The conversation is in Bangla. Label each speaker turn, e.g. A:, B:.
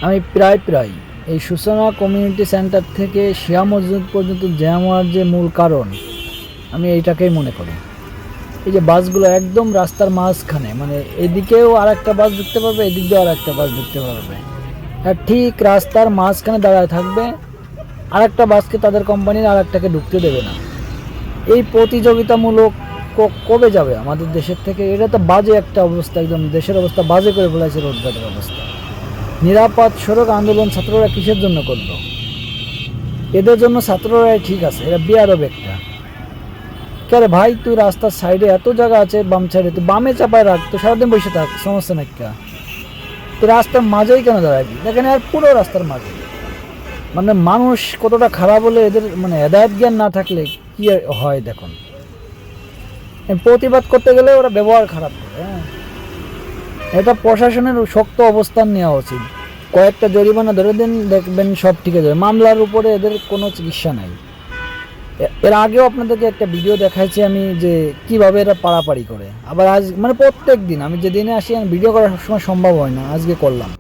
A: আমি প্রায় এই সূচনা কমিউনিটি সেন্টার থেকে শিয়া মসজিদ পর্যন্ত জ্যাম হওয়ার যে মূল কারণ আমি এইটাকেই মনে করি। এই যে বাসগুলো একদম রাস্তার মাঝখানে, মানে এদিকেও আর একটা বাস ঢুকতে পারবে, এদিক দিয়েও আর একটা বাস ঢুকতে পারবে, আর ঠিক রাস্তার মাঝখানে দাঁড়ায় থাকবে। আর একটা বাসকে তাদের কোম্পানির আর একটাকে ঢুকতে দেবে না। এই প্রতিযোগিতামূলক কবে যাবে আমাদের দেশের থেকে? এটা তো বাজে একটা অবস্থা, একদম দেশের অবস্থা বাজে করে ফেলেছে রোডঘাটের অবস্থা। নিরাপদ সড়ক আন্দোলন ছাত্ররা কিসের জন্য করলো? এদের জন্য ছাত্ররাই ঠিক আছে, এরা বেয়াদব একটা। কে ভাই, তুই রাস্তার সাইডে এত জায়গা আছে, বাম সাইডে তুই বামে চাপায় রাখ, তো সারাদিন বসে থাক, সমস্যা নাই। তুই রাস্তার মাঝেই কেন দাঁড়াবি? দেখেন আর পুরো রাস্তার মাঝে, মানে মানুষ কতটা খারাপ হলে এদের, মানে হেদায়ত জ্ঞান না থাকলে কি হয় দেখুন। প্রতিবাদ করতে গেলে ওরা ব্যবহার খারাপ করে। হ্যাঁ, এটা প্রশাসনের শক্ত অবস্থান নেওয়া উচিত। কয়েকটা জরিমানা ধরে দিন, দেখবেন সব ঠিক হয়ে যাবে। মামলার উপরে এদের কোনো চিকিৎসা নাই। এর আগেও আপনাদেরকে একটা ভিডিও দেখাইছি আমি, যে কিভাবে এরা পাড়াপাড়ি করে। আবার আজ মানে প্রত্যেক দিন আমি যেদিনে আসি, ভিডিও করা সবসময় সম্ভব হয় না, আজকে করলাম।